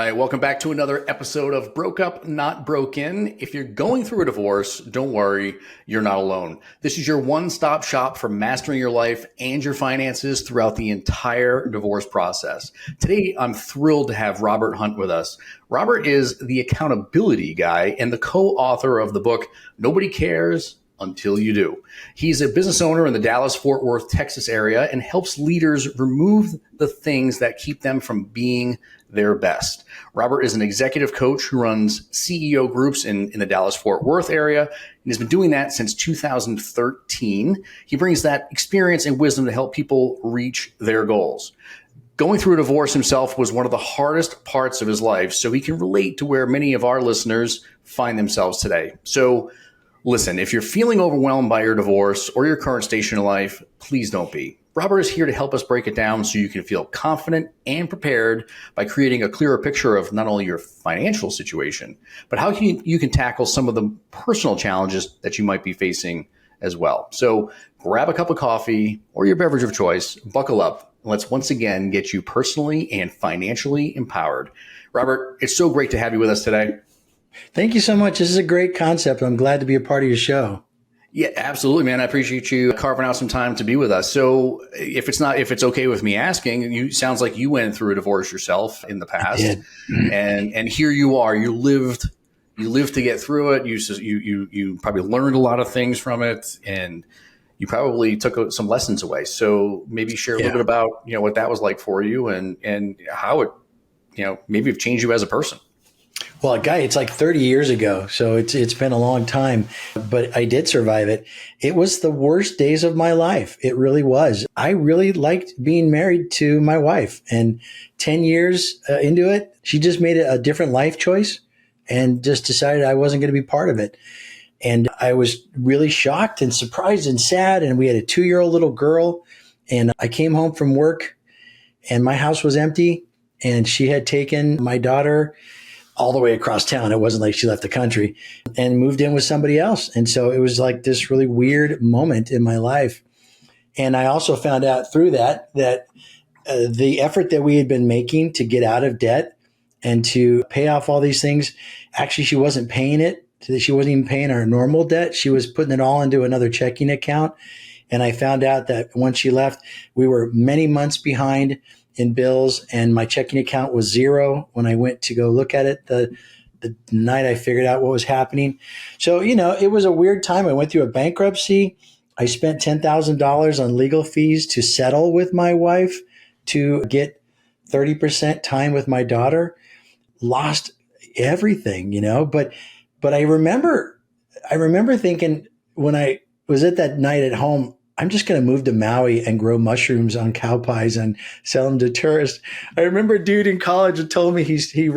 right, welcome back to another episode of Broke Up, Not Broken. If you're going through a divorce, don't worry, you're not alone. This is your one-stop shop for mastering your life and your finances throughout the entire divorce process. Today, I'm thrilled to have Robert Hunt with us. Robert is the accountability guy and the co-author of the book, Nobody Cares Until You Do. He's a business owner in the Dallas-Fort Worth, Texas area and helps leaders remove the things that keep them from being their best. Robert is an executive coach who runs CEO groups in the Dallas-Fort Worth area and has been doing that since 2013. He brings that experience and wisdom to help people reach their goals. Going through a divorce himself was one of the hardest parts of his life, so he can relate to where many of our listeners find themselves today. So listen, if you're feeling overwhelmed by your divorce or your current station in life, please don't be. Robert is here to help us break it down so you can feel confident and prepared by creating a clearer picture of not only your financial situation, but how you can tackle some of the personal challenges that you might be facing as well. So grab a cup of coffee or your beverage of choice, buckle up, and let's once again get you personally and financially empowered. Robert, it's so great to have you with us today. Thank you so much. This is a great concept. I'm glad to be a part of your show. Yeah, absolutely, man. I appreciate you carving out some time to be with us. So if it's okay with me asking, sounds like you went through a divorce yourself in the past. I did. And here you are. You lived to get through it. You probably learned a lot of things from it, and you probably took some lessons away. So maybe share a little bit about, what that was like for you and how it, maybe have changed you as a person. Well, Guy, it's like 30 years ago, so it's been a long time, but I did survive it. It was the worst days of my life. It really was. I really liked being married to my wife, and 10 years into it, she just made a different life choice and just decided I wasn't going to be part of it. And I was really shocked and surprised and sad. And we had a 2-year-old little girl, and I came home from work and my house was empty, and she had taken my daughter all the way across town. It wasn't like she left the country and moved in with somebody else. And so it was like this really weird moment in my life. And I also found out through that the effort that we had been making to get out of debt and to pay off all these things, actually, she wasn't paying it. She wasn't even paying our normal debt. She was putting it all into another checking account. And I found out that once she left, we were many months behind in bills, and my checking account was zero when I went to go look at it the night I figured out what was happening. So, it was a weird time. I went through a bankruptcy. I spent $10,000 on legal fees to settle with my wife to get 30% time with my daughter. Lost everything, but I remember thinking when I was at that night at home, I'm just going to move to Maui and grow mushrooms on cow pies and sell them to tourists. I remember a dude in college that told me he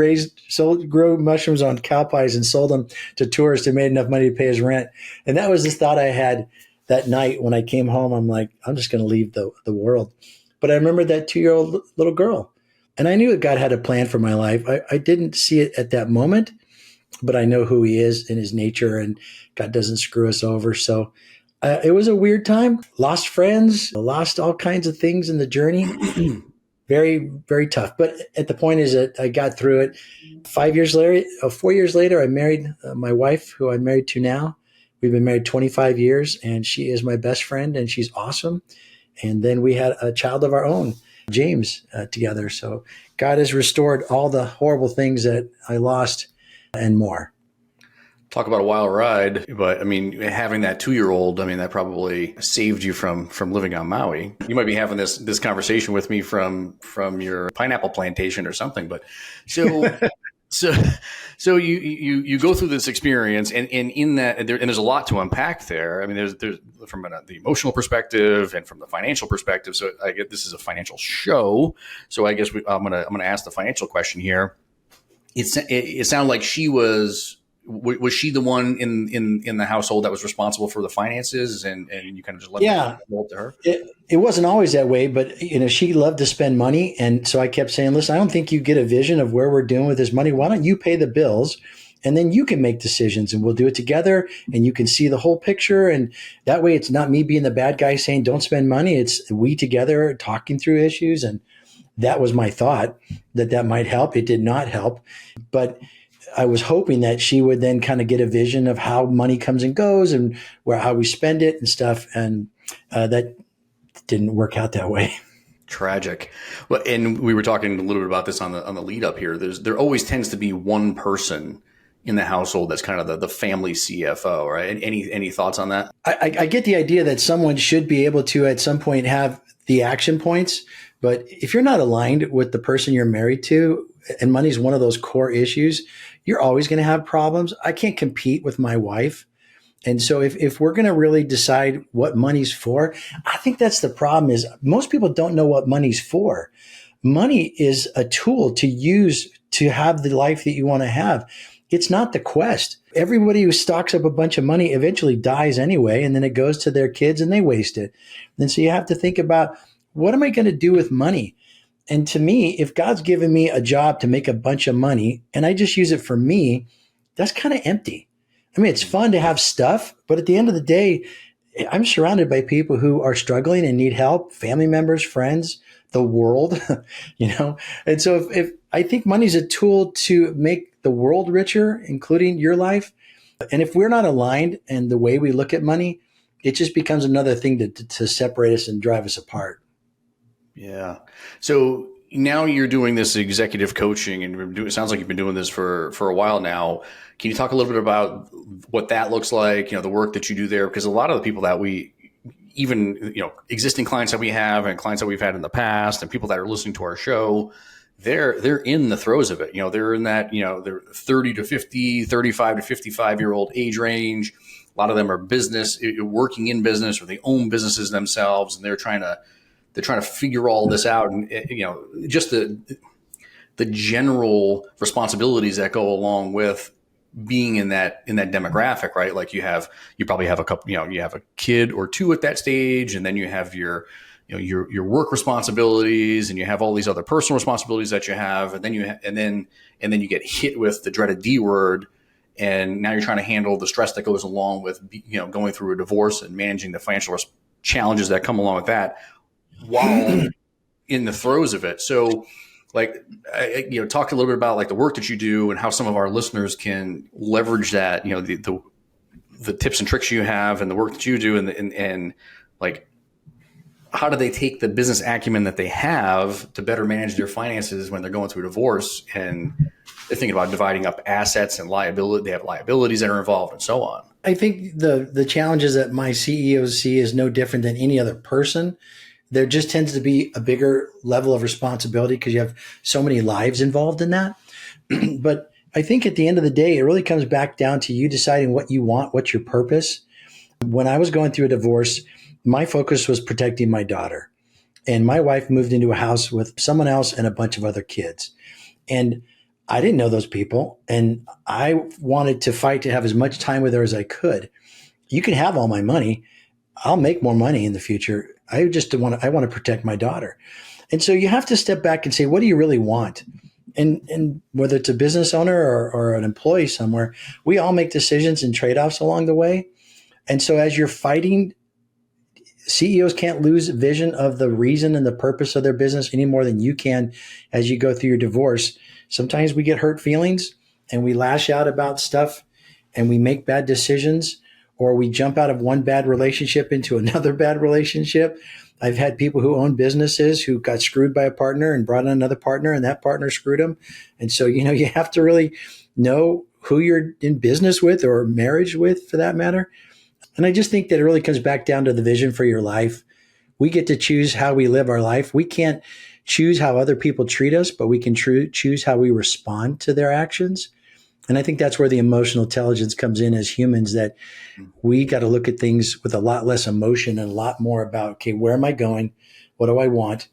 grew mushrooms on cow pies and sold them to tourists and made enough money to pay his rent. And that was the thought I had that night when I came home. I'm like, I'm just going to leave the world. But I remember that 2-year-old little girl, and I knew that God had a plan for my life. I didn't see it at that moment, but I know who he is in his nature, and God doesn't screw us over. So it was a weird time. Lost friends, lost all kinds of things in the journey. Very, very tough. But at the point is that I got through it. 4 years later, I married my wife, who I'm married to now. We've been married 25 years, and she is my best friend, and she's awesome. And then we had a child of our own, James, together. So God has restored all the horrible things that I lost and more. Talk about a wild ride, but having that 2-year-old, that probably saved you from living on Maui. You might be having this conversation with me from your pineapple plantation or something, but so you go through this experience, and in that, and there's a lot to unpack there. There's from the emotional perspective and from the financial perspective. So I get this is a financial show, so I guess I'm gonna ask the financial question here. It sounded like she was she the one in the household that was responsible for the finances, and you kind of just let it roll to her? It wasn't always that way, but she loved to spend money. And so I kept saying, listen, I don't think you get a vision of where we're doing with this money. Why don't you pay the bills, and then you can make decisions, and we'll do it together, and you can see the whole picture. And that way it's not me being the bad guy saying, don't spend money. It's we together talking through issues. And That was my thought, that might help. It did not help, but I was hoping that she would then kind of get a vision of how money comes and goes and how we spend it and stuff. And that didn't work out that way. Tragic. Well, and we were talking a little bit about this on the lead up here. There always tends to be one person in the household that's kind of the family CFO, right? Any thoughts on that? I get the idea that someone should be able to at some point have the action points, but if you're not aligned with the person you're married to, and money is one of those core issues, you're always going to have problems. I can't compete with my wife. And so if we're going to really decide what money's for, I think that's the problem is most people don't know what money's for. Money is a tool to use to have the life that you want to have. It's not the quest. Everybody who stocks up a bunch of money eventually dies anyway, and then it goes to their kids and they waste it. And so you have to think about, what am I going to do with money? And to me, if God's given me a job to make a bunch of money and I just use it for me, that's kind of empty. I mean, it's fun to have stuff, but at the end of the day, I'm surrounded by people who are struggling and need help, family members, friends, the world, And so if I think money's a tool to make the world richer, including your life. And if we're not aligned in the way we look at money, it just becomes another thing to separate us and drive us apart. Yeah. So now you're doing this executive coaching, and it sounds like you've been doing this for a while now. Can you talk a little bit about what that looks like, the work that you do there? Because a lot of the people that we, even, existing clients that we have and clients that we've had in the past and people that are listening to our show, they're in the throes of it. They're in that, they're 30 to 50, 35 to 55-year-old age range. A lot of them are working in business, or they own businesses themselves, and they're trying to figure all this out. And, just the general responsibilities that go along with being in that demographic, right? Like you probably have a couple, you have a kid or two at that stage, and then you have your work responsibilities, and you have all these other personal responsibilities that you have. And then you get hit with the dreaded D word. And now you're trying to handle the stress that goes along with, going through a divorce and managing the financial challenges that come along with that while in the throes of it. So, talk a little bit about the work that you do and how some of our listeners can leverage that, the tips and tricks you have and the work that you do, and how do they take the business acumen that they have to better manage their finances when they're going through a divorce and they're thinking about dividing up assets and liability. They have liabilities that are involved and so on. I think the challenges that my CEOs see is no different than any other person. There just tends to be a bigger level of responsibility because you have so many lives involved in that. But I think at the end of the day, it really comes back down to you deciding what you want, what's your purpose. When I was going through a divorce, my focus was protecting my daughter. And my wife moved into a house with someone else and a bunch of other kids. And I didn't know those people. And I wanted to fight to have as much time with her as I could. You can have all my money. I'll make more money in the future. I want to protect my daughter. And so you have to step back and say, what do you really want? And whether it's a business owner or an employee somewhere, we all make decisions and trade-offs along the way. And so as you're fighting, CEOs can't lose vision of the reason and the purpose of their business any more than you can as you go through your divorce. Sometimes we get hurt feelings and we lash out about stuff and we make bad decisions, or we jump out of one bad relationship into another bad relationship. I've had people who own businesses who got screwed by a partner and brought in another partner, and that partner screwed them. And so, you have to really know who you're in business with, or marriage with for that matter. And I just think that it really comes back down to the vision for your life. We get to choose how we live our life. We can't choose how other people treat us, but we can choose how we respond to their actions. And I think that's where the emotional intelligence comes in as humans, that we got to look at things with a lot less emotion and a lot more about, okay, where am I going? What do I want?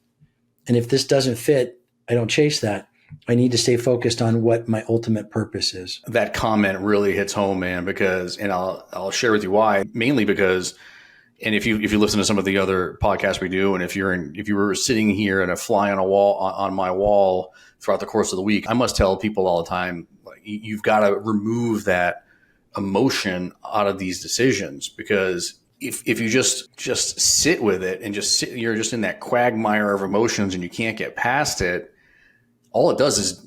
And if this doesn't fit, I don't chase that. I need to stay focused on what my ultimate purpose is. That comment really hits home, man, because, and I'll share with you why, mainly because, and if you listen to some of the other podcasts we do, and if you were sitting here and a fly on a wall on my wall throughout the course of the week, I must tell people all the time, you've got to remove that emotion out of these decisions, because if you just sit with it and you're just in that quagmire of emotions and you can't get past it, all it does is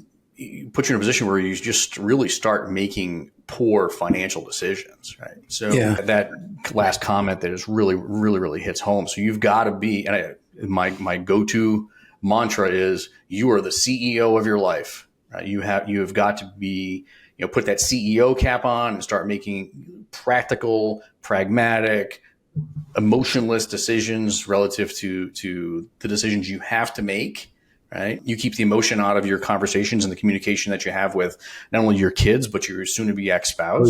put you in a position where you just really start making poor financial decisions, right? So Yeah. that last comment that is really hits home. So you've got to be, and my go-to mantra is, you are the CEO of your life, right? You have got to be, put that CEO cap on and start making practical, pragmatic, emotionless decisions relative to the decisions you have to make. Right, you keep the emotion out of your conversations and the communication that you have with not only your kids but your soon-to-be Oh yeah. ex-spouse.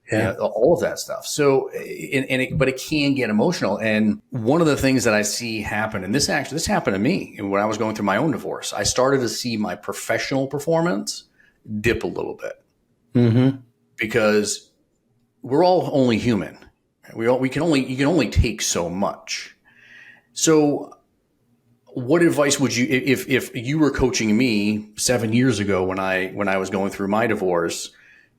Yeah. All of that stuff. So, but it can get emotional. And one of the things that I see happen, and this happened to me when I was going through my own divorce, I started to see my professional performance dip a little bit Mm-hmm. because we're all only human. You can only take so much. So what advice would you, if you were coaching me 7 years ago when I was going through my divorce,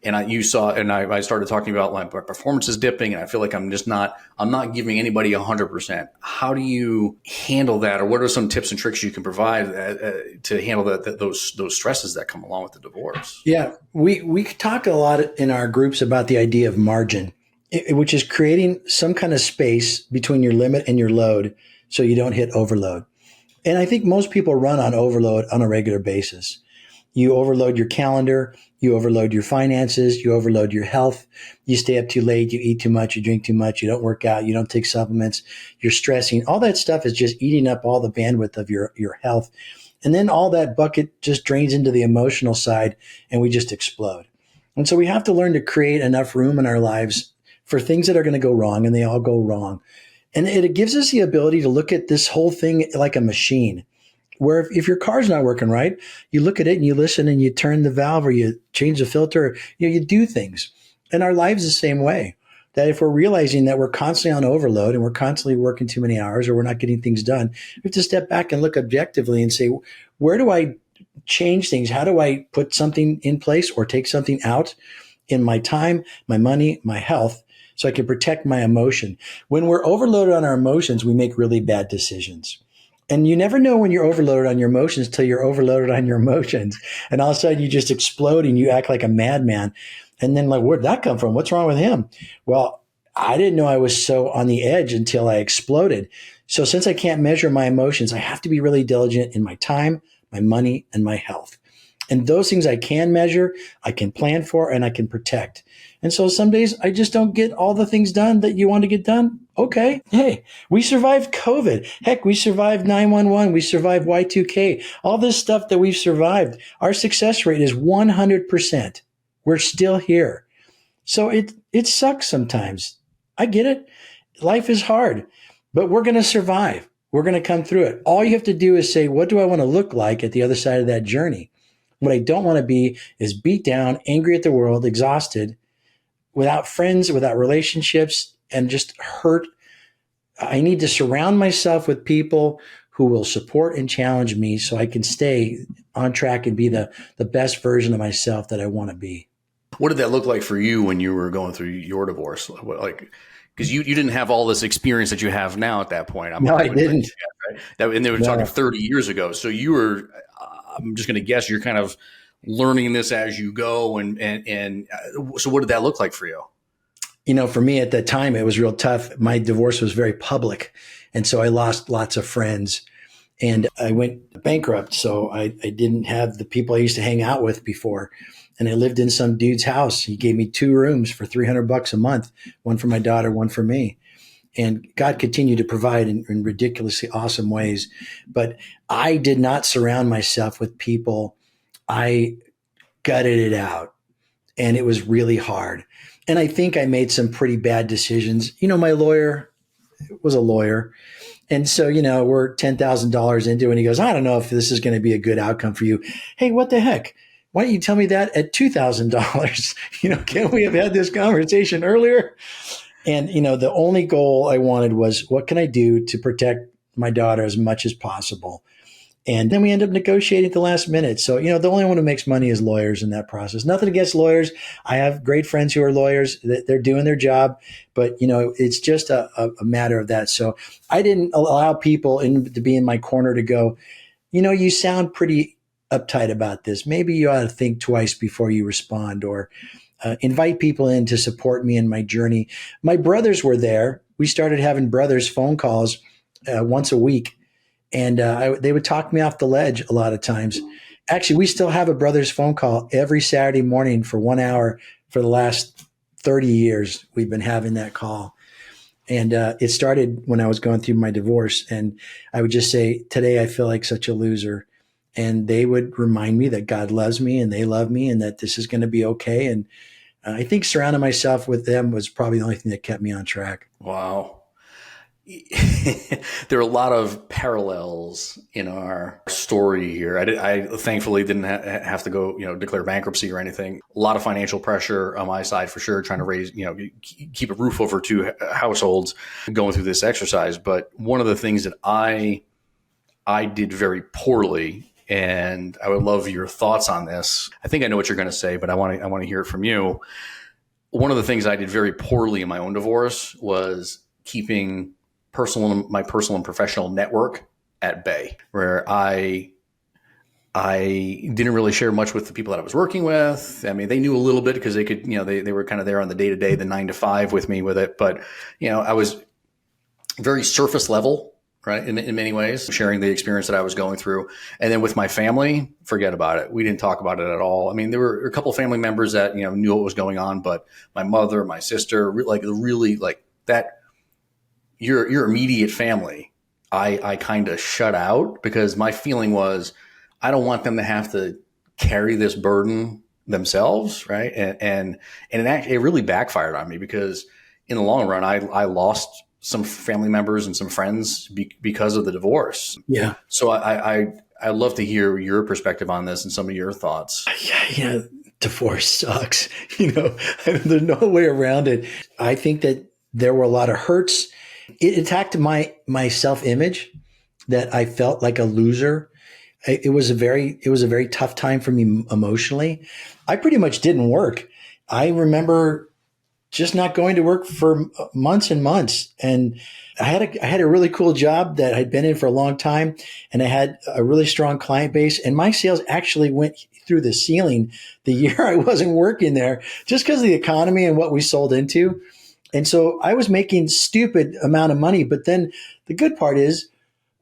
and I started talking about my performance is dipping, and I feel like I'm not giving anybody 100%. How do you handle that, or what are some tips and tricks you can provide to handle those stresses that come along with the divorce? Yeah. We talk a lot in our groups about the idea of margin, which is creating some kind of space between your limit and your load so you don't hit overload. And I think most people run on overload on a regular basis. You overload your calendar, you overload your finances, you overload your health, you stay up too late, you eat too much, you drink too much, you don't work out, you don't take supplements, you're stressing. All that stuff is just eating up all the bandwidth of your health. And then all that bucket just drains into the emotional side and we just explode. And so we have to learn to create enough room in our lives for things that are going to go wrong, and they all go wrong. And it gives us the ability to look at this whole thing like a machine, where if your car's not working right, you look at it and you listen and you turn the valve or you change the filter, you do things. And our lives the same way. That if we're realizing that we're constantly on overload and we're constantly working too many hours or we're not getting things done, we have to step back and look objectively and say, where do I change things? How do I put something in place or take something out in my time, my money, my health, so I can protect my emotion? When we're overloaded on our emotions, we make really bad decisions. And you never know when you're overloaded on your emotions till you're overloaded on your emotions. And all of a sudden you just explode and you act like a madman. And then, like, where'd that come from? What's wrong with him? Well, I didn't know I was so on the edge until I exploded. So since I can't measure my emotions, I have to be really diligent in my time, my money, and my health. And those things I can measure, I can plan for, and I can protect. And so some days I just don't get all the things done that you want to get done. Okay. Hey, we survived COVID. Heck, we survived 911. We survived Y2K. All this stuff that we've survived. Our success rate is 100%. We're still here. So it sucks sometimes. I get it. Life is hard, but we're going to survive. We're going to come through it. All you have to do is say, what do I want to look like at the other side of that journey? What I don't want to be is beat down, angry at the world, exhausted, without friends, without relationships, and just hurt. I need to surround myself with people who will support and challenge me so I can stay on track and be the best version of myself that I want to be. What did that look like for you when you were going through your divorce? Like, because you didn't have all this experience that you have now at that point. No, I didn't. Right? And they were talking 30 years ago. So you were, I'm just going to guess, you're kind of learning this as you go. And so what did that look like for you? For me at that time, it was real tough. My divorce was very public. And so I lost lots of friends and I went bankrupt. So I didn't have the people I used to hang out with before. And I lived in some dude's house. He gave me 2 rooms for $300 a month, one for my daughter, one for me. And God continued to provide in ridiculously awesome ways. But I did not surround myself with people. I gutted it out. And it was really hard. And I think I made some pretty bad decisions. My lawyer was a lawyer. And so, we're $10,000 into it. And he goes, I don't know if this is going to be a good outcome for you. Hey, what the heck? Why don't you tell me that at $2,000? Can't we have had this conversation earlier? And, the only goal I wanted was, what can I do to protect my daughter as much as possible? And then we end up negotiating at the last minute. So, the only one who makes money is lawyers in that process. Nothing against lawyers. I have great friends who are lawyers. They're doing their job, but it's just a matter of that. So I didn't allow people to be in my corner to go, you sound pretty uptight about this. Maybe you ought to think twice before you respond, or invite people in to support me in my journey. My brothers were there. We started having brothers phone calls once a week. And they would talk me off the ledge a lot of times. Actually, we still have a brother's phone call every Saturday morning for 1 hour for the last 30 years. We've been having that call. And it started when I was going through my divorce. And I would just say, today I feel like such a loser. And they would remind me that God loves me and they love me and that this is going to be okay. And I think surrounding myself with them was probably the only thing that kept me on track. Wow. There are a lot of parallels in our story here. I thankfully didn't have to go, declare bankruptcy or anything. A lot of financial pressure on my side for sure, trying to raise, keep a roof over two households going through this exercise. But one of the things that I did very poorly, and I would love your thoughts on this. I think I know what you're going to say, but I want to hear it from you. One of the things I did very poorly in my own divorce was keeping my personal and professional network at bay, where I didn't really share much with the people that I was working with. I mean, they knew a little bit because they could, they were kind of there on the day-to-day, the 9 to 5 with me with it. But, I was very surface level, right? In many ways, sharing the experience that I was going through. And then with my family, forget about it. We didn't talk about it at all. I mean, there were a couple of family members that, knew what was going on, but my mother, my sister, really that, your immediate family, I kind of shut out because my feeling was I don't want them to have to carry this burden themselves, right? And it really backfired on me because in the long run, I lost some family members and some friends because of the divorce. Yeah. So I'd love to hear your perspective on this and some of your thoughts. Yeah. Divorce sucks. There's no way around it. I think that there were a lot of hurts. It attacked my self-image, that I felt like a loser. It was a very tough time for me emotionally. I pretty much didn't work. I remember just not going to work for months and months. And I had a really cool job that I'd been in for a long time, and I had a really strong client base, and my sales actually went through the ceiling the year I wasn't working there, just because of the economy and what we sold into. And so I was making stupid amount of money. But then the good part is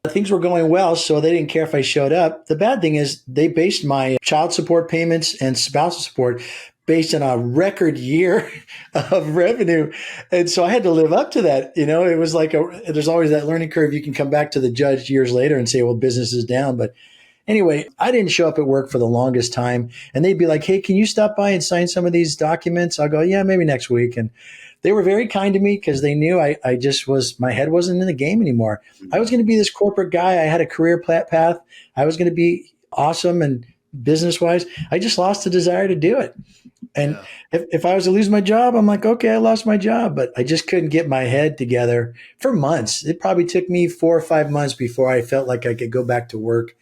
things were going well, so they didn't care if I showed up. The bad thing is they based my child support payments and spousal support based on a record year of revenue. And so I had to live up to that. It was like there's always that learning curve. You can come back to the judge years later and say, well, business is down. But anyway, I didn't show up at work for the longest time. And they'd be like, hey, can you stop by and sign some of these documents? I'll go, yeah, maybe next week. And they were very kind to me because they knew I just my head wasn't in the game anymore. I was going to be this corporate guy. I had a career path. I was going to be awesome and business wise. I just lost the desire to do it. And if I was to lose my job, I'm like, okay, I lost my job, but I just couldn't get my head together for months. It probably took me 4 or 5 months before I felt like I could go back to work.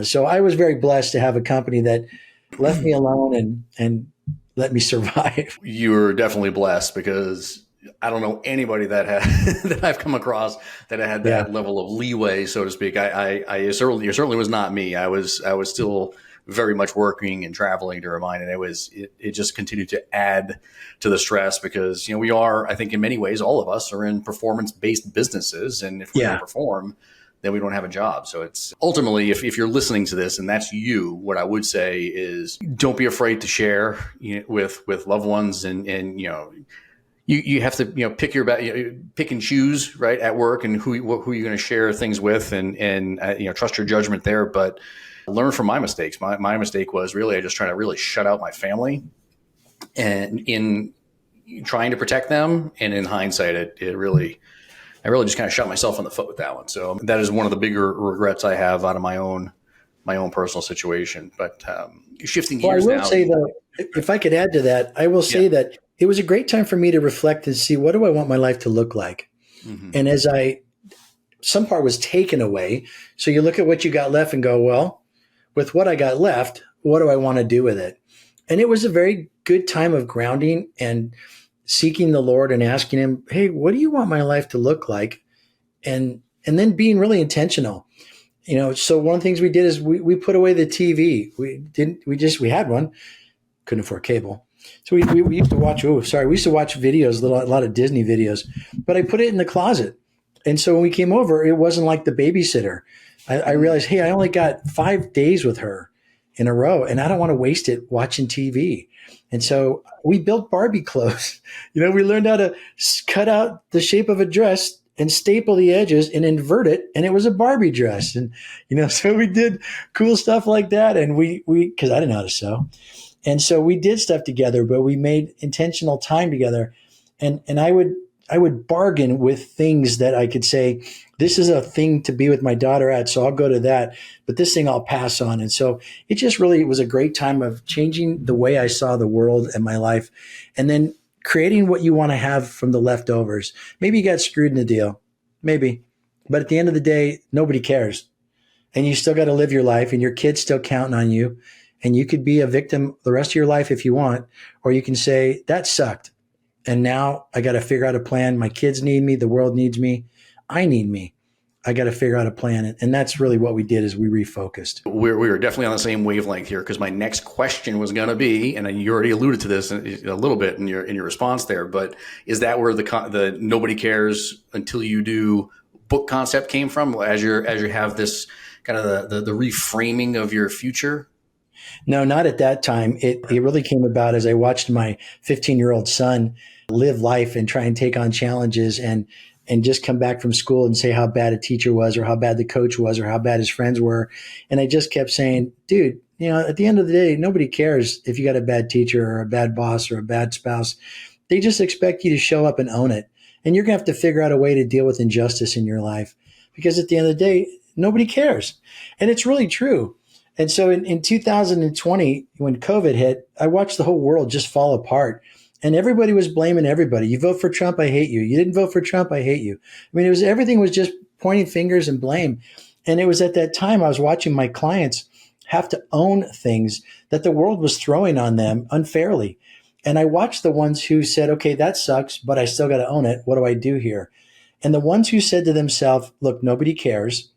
So I was very blessed to have a company that left me alone and let me survive. You were definitely blessed because I don't know anybody that that I've come across that had that level of leeway, so to speak. I certainly was not me. I was still very much working and traveling during mine, and it just continued to add to the stress because we are, I think, in many ways, all of us are in performance-based businesses, and if we don't perform, then we don't have a job. So it's ultimately, if you're listening to this and that's you, what I would say is don't be afraid to share with loved ones, and you have to pick and choose right at work and who you're going to share things with, and trust your judgment there, but learn from my mistakes. My mistake was really I just trying to really shut out my family, and in trying to protect them, and in hindsight, I really just kind of shot myself in the foot with that one. So that is one of the bigger regrets I have out of my own personal situation. But shifting gears now. I will say though, if I could add to that, I will say that it was a great time for me to reflect and see, what do I want my life to look like? Mm-hmm. And as I some part was taken away. So you look at what you got left and go, well, with what I got left, what do I want to do with it? And it was a very good time of grounding and seeking the Lord and asking him, hey, what do you want my life to look like? And then being really intentional. So one of the things we did is we put away the TV. We had one, couldn't afford cable. So we used to watch, we used to watch videos, a lot of Disney videos, but I put it in the closet. And so when we came over, it wasn't like the babysitter. I realized, hey, I only got 5 days with her in a row, and I don't want to waste it watching TV. And so we built Barbie clothes. We learned how to cut out the shape of a dress and staple the edges and invert it, and it was a Barbie dress. And so we did cool stuff like that. And we because I didn't know how to sew, and so we did stuff together. But we made intentional time together, and I would bargain with things that I could say, this is a thing to be with my daughter at, so I'll go to that, but this thing I'll pass on. And so it just really was a great time of changing the way I saw the world and my life, and then creating what you want to have from the leftovers. Maybe you got screwed in the deal, maybe, but at the end of the day, nobody cares. And you still got to live your life, and your kid's still counting on you. And you could be a victim the rest of your life if you want, or you can say, that sucked. And now I got to figure out a plan. My kids need me. The world needs me. I need me. I got to figure out a plan. And that's really what we did, is we refocused. We were definitely on the same wavelength here, because my next question was going to be, and you already alluded to this a little bit in your response there, but is that where the nobody cares until you do book concept came from, as you have this kind of the reframing of your future? No, not at that time. It really came about as I watched my 15-year-old son live life and try and take on challenges and just come back from school and say how bad a teacher was, or how bad the coach was, or how bad his friends were. And I just kept saying, dude, at the end of the day, nobody cares if you got a bad teacher or a bad boss or a bad spouse. They just expect you to show up and own it. And you're going to have to figure out a way to deal with injustice in your life, because at the end of the day, nobody cares. And it's really true. And so in 2020, when COVID hit, I watched the whole world just fall apart. And everybody was blaming everybody. You vote for Trump, I hate you. You didn't vote for Trump, I hate you. I mean, everything was just pointing fingers and blame. And it was at that time I was watching my clients have to own things that the world was throwing on them unfairly. And I watched the ones who said, okay, that sucks, but I still got to own it. What do I do here? And the ones who said to themselves, look, nobody cares.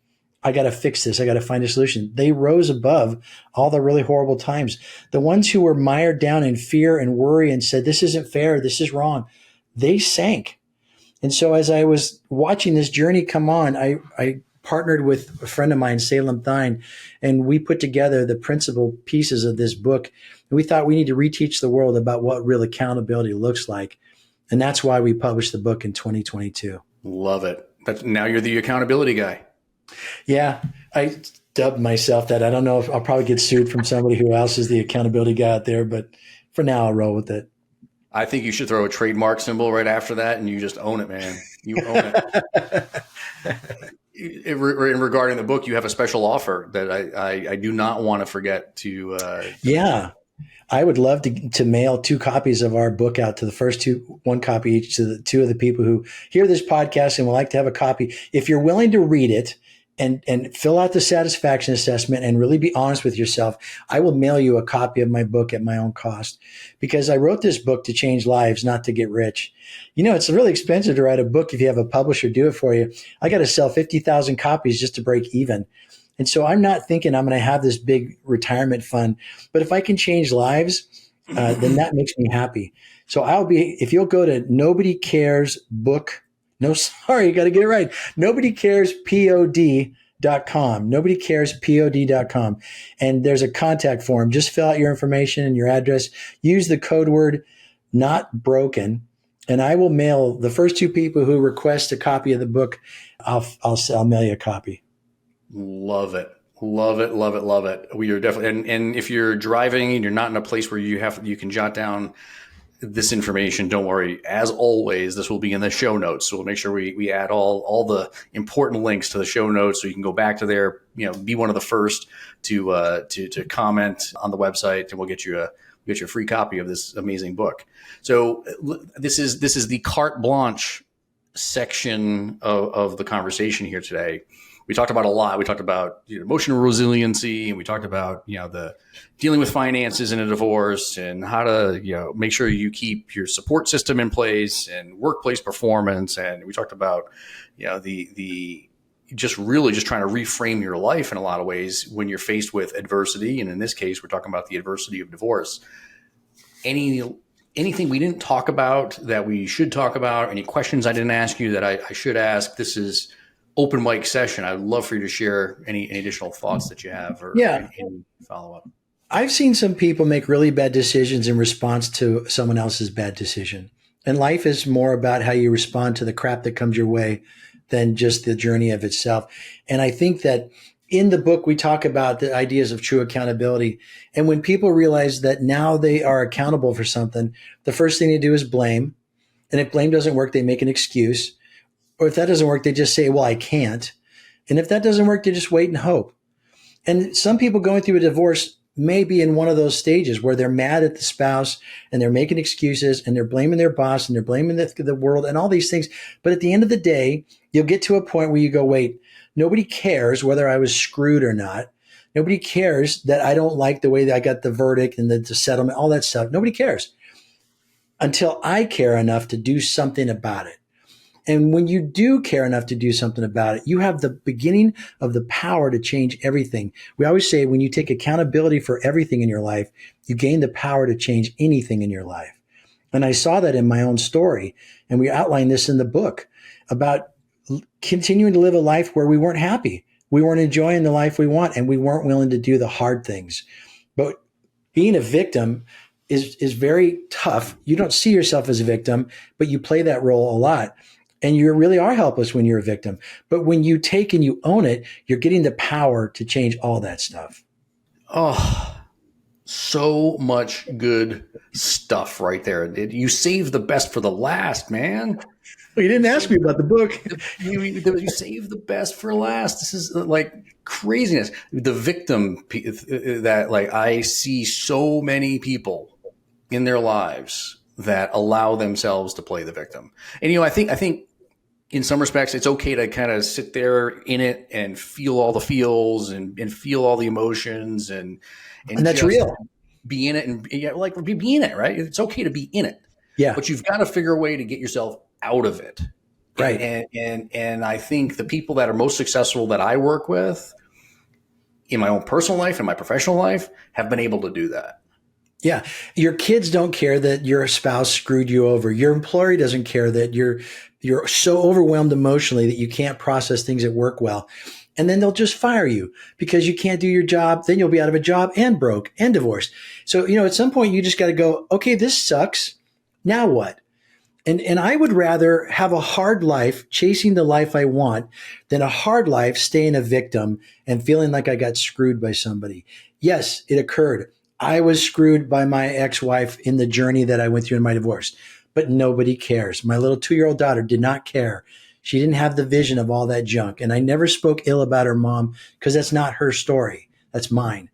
I got to fix this. I got to find a solution. They rose above all the really horrible times. The ones who were mired down in fear and worry and said, this isn't fair, this is wrong, they sank. And so as I was watching this journey come on, I partnered with a friend of mine, Salem Thine, and we put together the principal pieces of this book. And we thought we need to reteach the world about what real accountability looks like. And that's why we published the book in 2022. Love it. Now you're the accountability guy. Yeah, I dubbed myself that. I don't know if I'll probably get sued from somebody who else is the accountability guy out there, but for now I'll roll with it. I think you should throw a trademark symbol right after that, and you just own it, man. You own it. Regarding the book, you have a special offer that I do not want to forget to. Yeah, I would love to mail 2 copies of our book out to the first 2, 1 copy each to the 2 of the people who hear this podcast and would like to have a copy. If you're willing to read it and fill out the satisfaction assessment and really be honest with yourself, I will mail you a copy of my book at my own cost, because I wrote this book to change lives, not to get rich. It's really expensive to write a book if you have a publisher do it for you. I got to sell 50,000 copies just to break even. And so I'm not thinking I'm going to have this big retirement fund, but if I can change lives, then that makes me happy. So if you'll go to Nobody Cares Book, no, sorry, you got to get it right. NobodyCaresPod.com. NobodyCaresPod.com. And there's a contact form. Just fill out your information and your address. Use the code word not broken. And I will mail the first 2 people who request a copy of the book. I'll mail you a copy. Love it. Love it. Love it. Love it. We are definitely, and if you're driving and you're not in a place where you can jot down this information, don't worry. As always, this will be in the show notes. So we'll make sure we add all the important links to the show notes, so you can go back to there, be one of the first to comment on the website, and we'll get you a free copy of this amazing book. So this is the carte blanche section of the conversation here today, we talked about a lot. We talked about emotional resiliency, and we talked about the dealing with finances in a divorce, and how to make sure you keep your support system in place and workplace performance. And we talked about the just really just trying to reframe your life in a lot of ways when you're faced with adversity. And in this case, we're talking about the adversity of divorce. Anything we didn't talk about that we should talk about? Any questions I didn't ask you that I should ask? This is open mic session. I'd love for you to share any additional thoughts that you have, or any follow up. I've seen some people make really bad decisions in response to someone else's bad decision. And life is more about how you respond to the crap that comes your way than just the journey of itself. And I think that in the book, we talk about the ideas of true accountability. And when people realize that now they are accountable for something, the first thing they do is blame. And if blame doesn't work, they make an excuse. Or if that doesn't work, they just say, well, I can't. And if that doesn't work, they just wait and hope. And some people going through a divorce may be in one of those stages where they're mad at the spouse and they're making excuses and they're blaming their boss and they're blaming the world and all these things. But at the end of the day, you'll get to a point where you go, wait, nobody cares whether I was screwed or not. Nobody cares that I don't like the way that I got the verdict and the settlement, all that stuff. Nobody cares until I care enough to do something about it. And when you do care enough to do something about it, you have the beginning of the power to change everything. We always say when you take accountability for everything in your life, you gain the power to change anything in your life. And I saw that in my own story. And we outlined this in the book about continuing to live a life where we weren't happy. We weren't enjoying the life we want, and we weren't willing to do the hard things. But being a victim is very tough. You don't see yourself as a victim, but you play that role a lot. And you really are helpless when you're a victim. But when you take and you own it, you're getting the power to change all that stuff. Oh, so much good stuff right there. You saved the best for the last, man. Well, you didn't ask me about the book. You saved the best for last. This is like craziness. The victim that, like, I see so many people in their lives that allow themselves to play the victim. And, I think in some respects, it's okay to kind of sit there in it and feel all the feels and feel all the emotions and that's real. Be in it and be in it, right? It's okay to be in it. Yeah. But you've got to figure a way to get yourself out of it. Right. And I think the people that are most successful that I work with in my own personal life and my professional life have been able to do that. Yeah. Your kids don't care that your spouse screwed you over. Your employer doesn't care that you're so overwhelmed emotionally that you can't process things at work well. And then they'll just fire you because you can't do your job. Then you'll be out of a job and broke and divorced. So, at some point you just got to go, okay, this sucks. Now what? And I would rather have a hard life chasing the life I want than a hard life staying a victim and feeling like I got screwed by somebody. Yes, it occurred. I was screwed by my ex-wife in the journey that I went through in my divorce, but nobody cares. My little 2-year-old daughter did not care. She didn't have the vision of all that junk. And I never spoke ill about her mom because that's not her story. That's mine.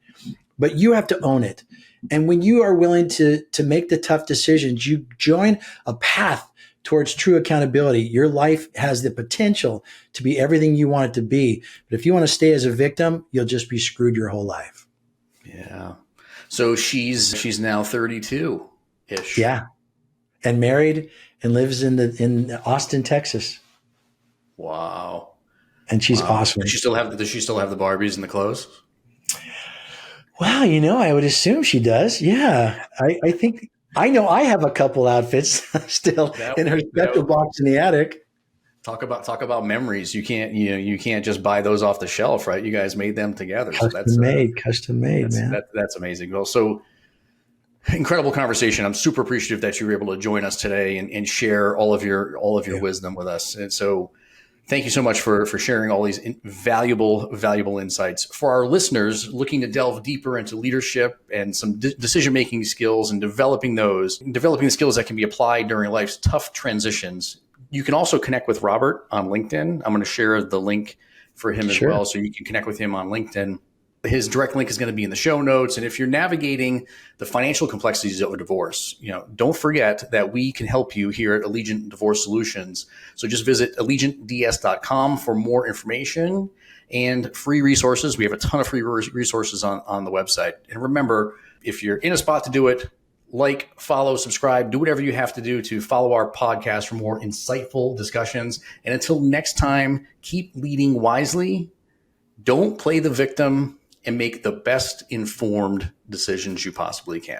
But you have to own it. And when you are willing to make the tough decisions, you join a path towards true accountability. Your life has the potential to be everything you want it to be. But if you want to stay as a victim, you'll just be screwed your whole life. Yeah. So she's now 32-ish. Yeah. And married and lives in Austin, Texas. Wow. And she's awesome. Does she still have the Barbies and the clothes? Well, I would assume she does. Yeah. I think I know I have a couple outfits still in her special box in the attic. Talk about memories. You can't just buy those off the shelf, right? You guys made them together. Custom made, man. That's amazing. Well, so incredible conversation. I'm super appreciative that you were able to join us today and share all of your wisdom with us. And so thank you so much for sharing all these valuable insights. For our listeners looking to delve deeper into leadership and some decision-making skills and developing the skills that can be applied during life's tough transitions, you can also connect with Robert on LinkedIn. I'm going to share the link for him as well, so you can connect with him on LinkedIn. His direct link is going to be in the show notes. And if you're navigating the financial complexities of a divorce, don't forget that we can help you here at Allegiant Divorce Solutions. So just visit allegiantds.com for more information and free resources. We have a ton of free resources on the website. And remember, if you're in a spot to do it, like, follow, subscribe, do whatever you have to do to follow our podcast for more insightful discussions. And until next time, keep leading wisely. Don't play the victim, and make the best informed decisions you possibly can.